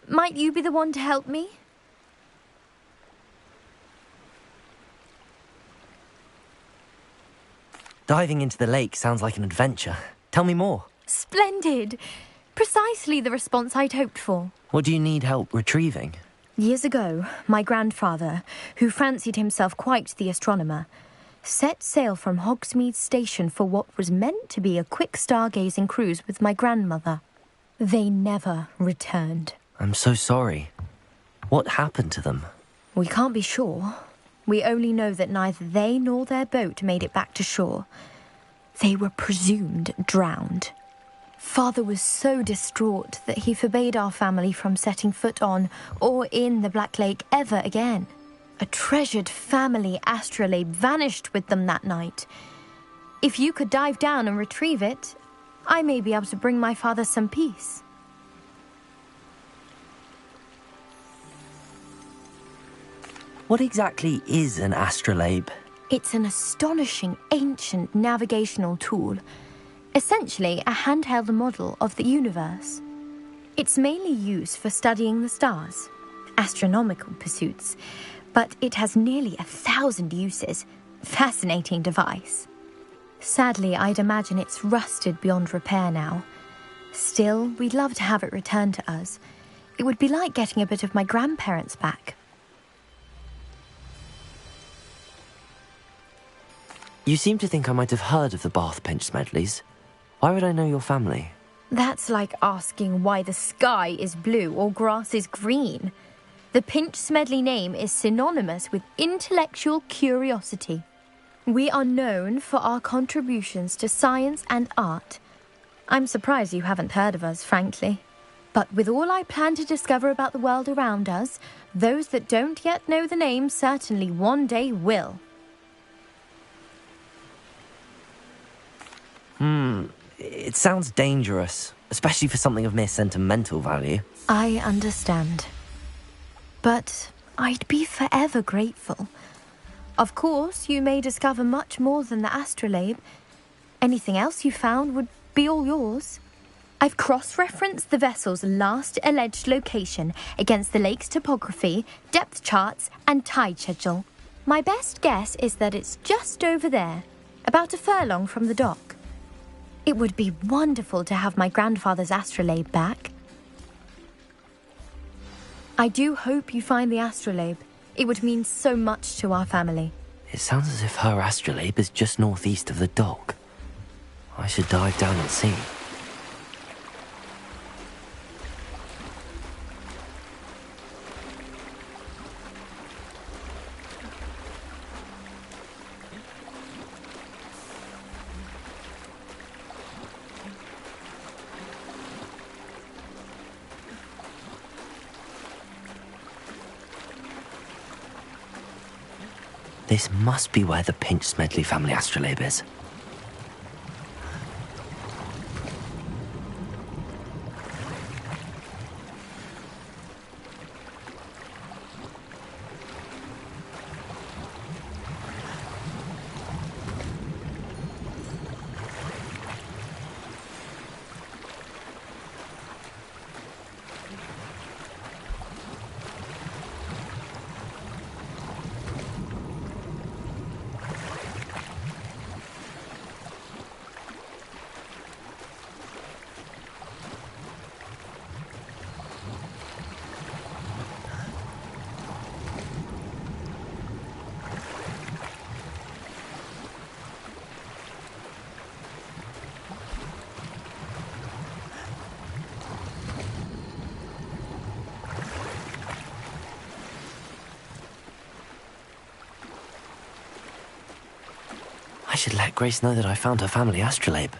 Might you be the one to help me? Diving into the lake sounds like an adventure. Tell me more. Splendid! Precisely the response I'd hoped for. What do you need help retrieving? Years ago, my grandfather, who fancied himself quite the astronomer, set sail from Hogsmeade Station for what was meant to be a quick stargazing cruise with my grandmother. They never returned. I'm so sorry. What happened to them? We can't be sure. We only know that neither they nor their boat made it back to shore. They were presumed drowned. Father was so distraught that he forbade our family from setting foot on or in the Black Lake ever again. A treasured family astrolabe vanished with them that night. If you could dive down and retrieve it, I may be able to bring my father some peace. What exactly is an astrolabe? It's an astonishing ancient navigational tool. Essentially, a handheld model of the universe. It's mainly used for studying the stars, astronomical pursuits, but it has nearly 1,000 uses. Fascinating device. Sadly, I'd imagine it's rusted beyond repair now. Still, we'd love to have it returned to us. It would be like getting a bit of my grandparents back. You seem to think I might have heard of the Bath Pinch Smedleys. Why would I know your family? That's like asking why the sky is blue or grass is green. The Pinch Smedley name is synonymous with intellectual curiosity. We are known for our contributions to science and art. I'm surprised you haven't heard of us, frankly. But with all I plan to discover about the world around us, those that don't yet know the name certainly one day will. It sounds dangerous, especially for something of mere sentimental value. I understand. But I'd be forever grateful. Of course, you may discover much more than the astrolabe. Anything else you found would be all yours. I've cross-referenced the vessel's last alleged location against the lake's topography, depth charts, and tide schedule. My best guess is that it's just over there, about a furlong from the dock. It would be wonderful to have my grandfather's astrolabe back. I do hope you find the astrolabe. It would mean so much to our family. It sounds as if her astrolabe is just northeast of the dock. I should dive down and see. This must be where the Pinch Smedley family astrolabe is. I should let Grace know that I found her family astrolabe.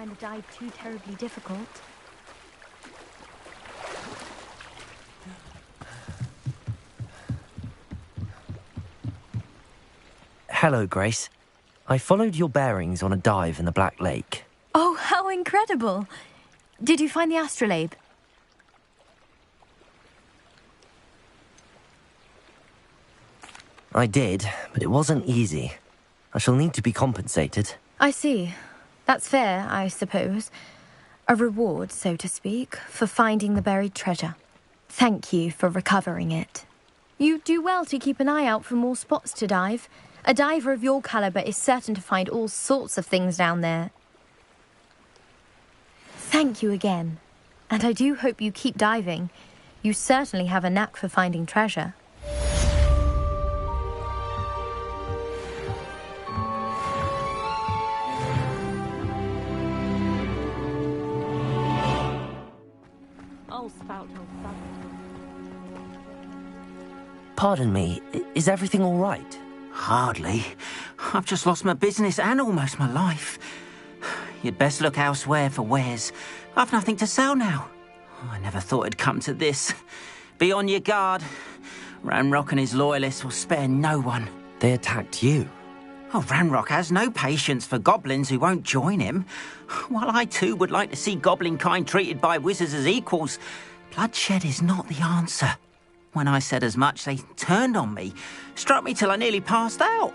The dive too terribly difficult. Hello, Grace. I followed your bearings on a dive in the Black Lake. Oh, how incredible! Did you find the astrolabe? I did, but it wasn't easy. I shall need to be compensated. I see. That's fair, I suppose. A reward, so to speak, for finding the buried treasure. Thank you for recovering it. You do well to keep an eye out for more spots to dive. A diver of your caliber is certain to find all sorts of things down there. Thank you again. And I do hope you keep diving. You certainly have a knack for finding treasure. Pardon me, is everything all right? Hardly. I've just lost my business and almost my life. You'd best look elsewhere for wares. I've nothing to sell now. I never thought it'd come to this. Be on your guard. Ranrock and his loyalists will spare no one. They attacked you? Oh, Ranrock has no patience for goblins who won't join him. While I too would like to see goblin kind treated by wizards as equals, bloodshed is not the answer. When I said as much, they turned on me, struck me till I nearly passed out.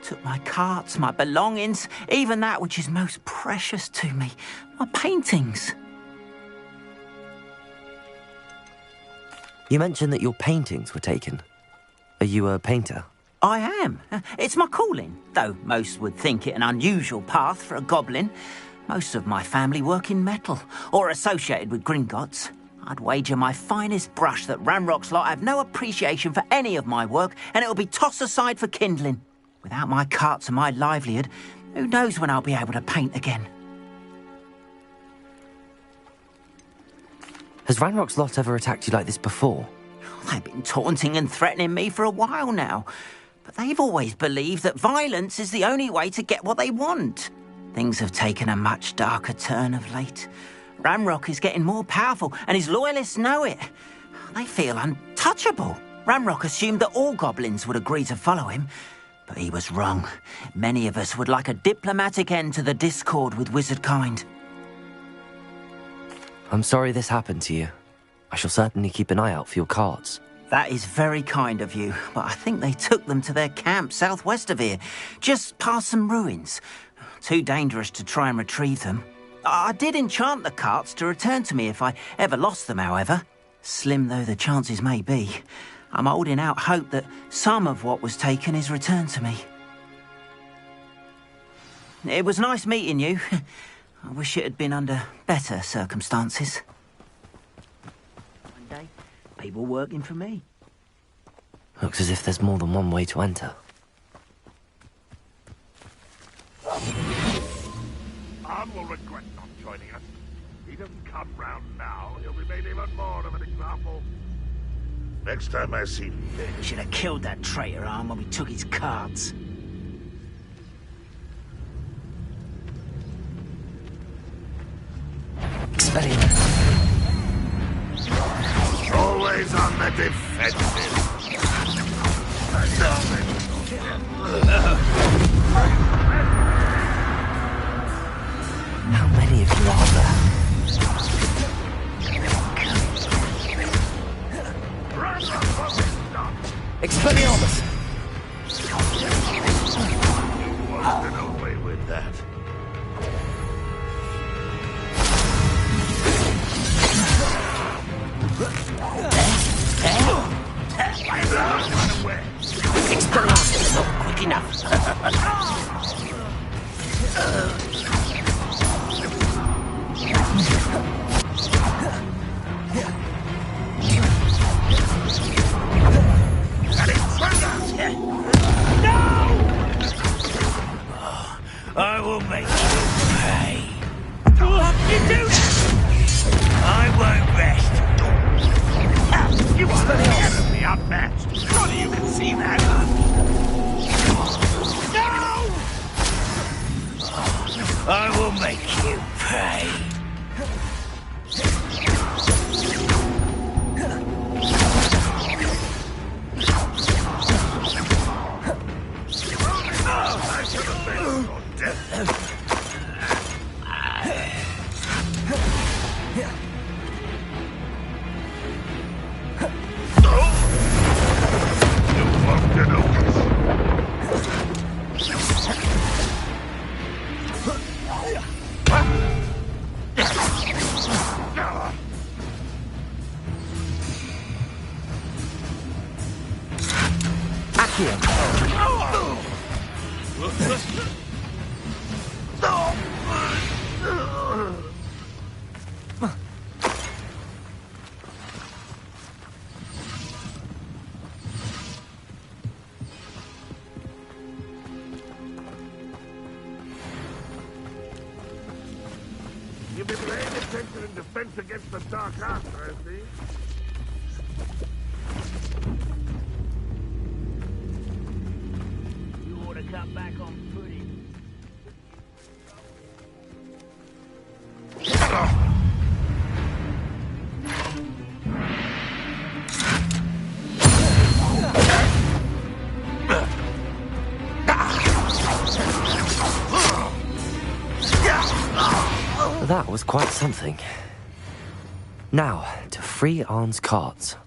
Took my carts, my belongings, even that which is most precious to me, my paintings. You mentioned that your paintings were taken. Are you a painter? I am. It's my calling, though most would think it an unusual path for a goblin. Most of my family work in metal, or associated with Gringotts. I'd wager my finest brush that Ranrock's lot have no appreciation for any of my work, and it'll be tossed aside for kindling. Without my carts and my livelihood, who knows when I'll be able to paint again. Has Ranrock's lot ever attacked you like this before? They've been taunting and threatening me for a while now, but they've always believed that violence is the only way to get what they want. Things have taken a much darker turn of late. Ranrock is getting more powerful, and his loyalists know it. They feel untouchable. Ranrock assumed that all goblins would agree to follow him, but he was wrong. Many of us would like a diplomatic end to the discord with wizard kind. I'm sorry this happened to you. I shall certainly keep an eye out for your carts. That is very kind of you, but I think they took them to their camp southwest of here, just past some ruins. Too dangerous to try and retrieve them. I did enchant the carts to return to me if I ever lost them, however. Slim though the chances may be, I'm holding out hope that some of what was taken is returned to me. It was nice meeting you. I wish it had been under better circumstances. One day, people working for me. Looks as if there's more than one way to enter. Arn will regret not joining us. If he doesn't come round now, he'll be made even more of an example. Next time I see him... We should have killed that traitor, Arn, when we took his cards. Always on the defensive. How many of you are there? Expelliarmus! Wasted away with that. Expelliarmus, not quick enough. You've been paying attention in defense against the Dark Arts, I see. You ought to cut back on footy. That was quite something. Now, to free Arn's carts.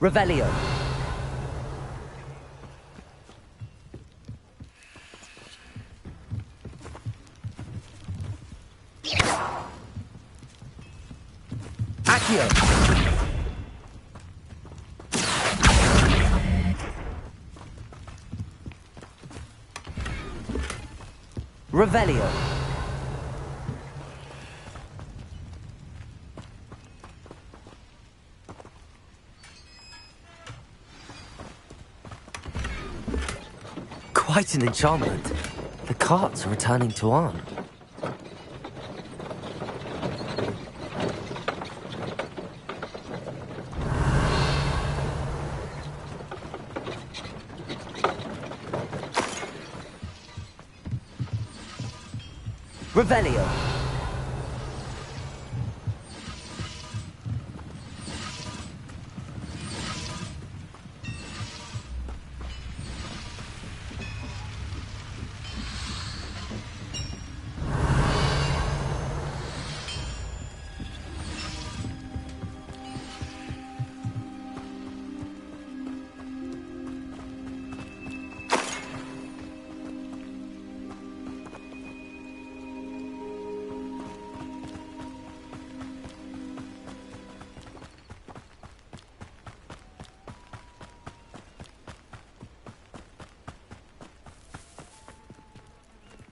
Revelio. Accio. Revelio. Quite an enchantment. The carts are returning to Arn. Revelio.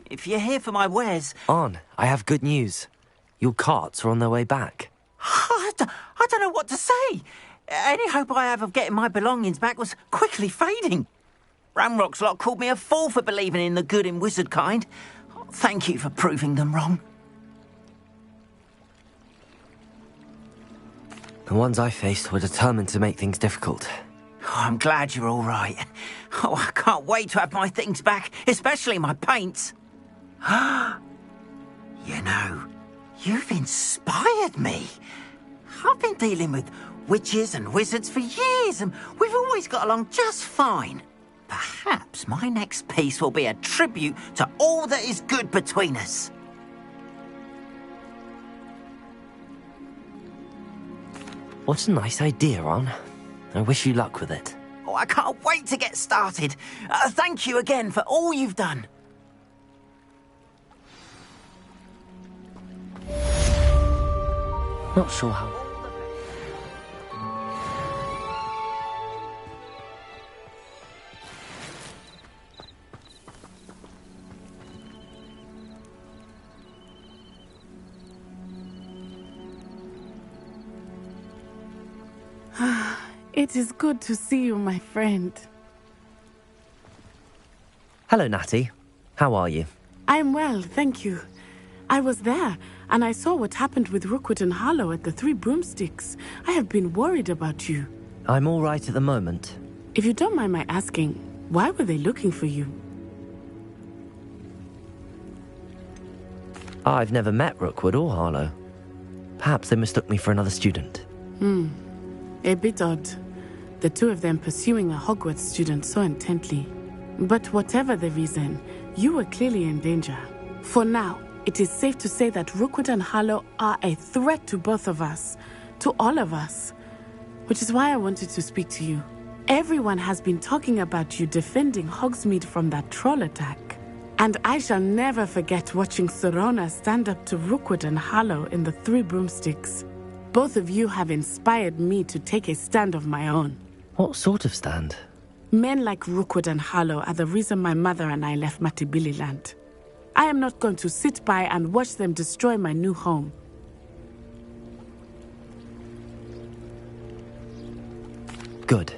If you're here for my wares... Arn, I have good news. Your carts are on their way back. I don't know what to say. Any hope I have of getting my belongings back was quickly fading. Ramrock's lot called me a fool for believing in the good in wizard kind. Thank you for proving them wrong. The ones I faced were determined to make things difficult. Oh, I'm glad you're all right. Oh, I can't wait to have my things back, especially my paints. You know, you've inspired me. I've been dealing with witches and wizards for years, and we've always got along just fine. Perhaps my next piece will be a tribute to all that is good between us. What a nice idea, Arn. I wish you luck with it. Oh, I can't wait to get started. Thank you again for all you've done. Not sure how... It is good to see you, my friend. Hello, Natty. How are you? I'm well, thank you. I was there, and I saw what happened with Rookwood and Harlow at the Three Broomsticks. I have been worried about you. I'm all right at the moment. If you don't mind my asking, why were they looking for you? I've never met Rookwood or Harlow. Perhaps they mistook me for another student. A bit odd. The two of them pursuing a Hogwarts student so intently. But whatever the reason, you were clearly in danger. For now, it is safe to say that Rookwood and Harlow are a threat to both of us, to all of us. Which is why I wanted to speak to you. Everyone has been talking about you defending Hogsmeade from that troll attack. And I shall never forget watching Sorona stand up to Rookwood and Harlow in the Three Broomsticks. Both of you have inspired me to take a stand of my own. What sort of stand? Men like Rookwood and Harlow are the reason my mother and I left Matibili land. I am not going to sit by and watch them destroy my new home. Good.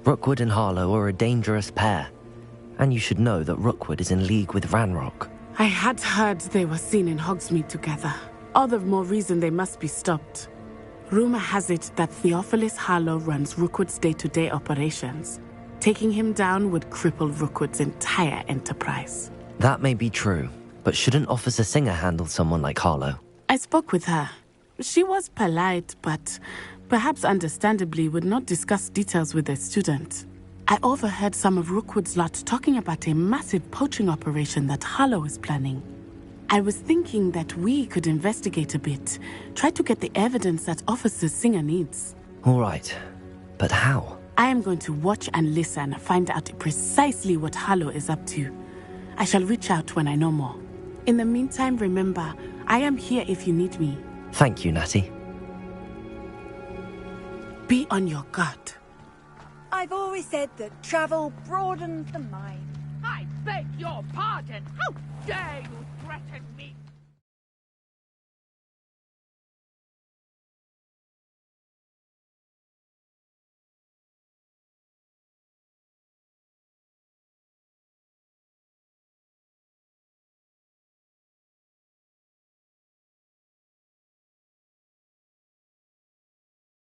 Rookwood and Harlow are a dangerous pair. And you should know that Rookwood is in league with Ranrock. I had heard they were seen in Hogsmeade together. All the more reason they must be stopped. Rumor has it that Theophilus Harlow runs Rookwood's day-to-day operations. Taking him down would cripple Rookwood's entire enterprise. That may be true, but shouldn't Officer Singer handle someone like Harlow? I spoke with her. She was polite, but perhaps understandably would not discuss details with a student. I overheard some of Rookwood's lot talking about a massive poaching operation that Harlow is planning. I was thinking that we could investigate a bit, try to get the evidence that Officer Singer needs. All right, but how? I am going to watch and listen, find out precisely what Harlow is up to. I shall reach out when I know more. In the meantime, remember, I am here if you need me. Thank you, Natty. Be on your guard. I've always said that travel broadens the mind. I beg your pardon. How dare you threaten me?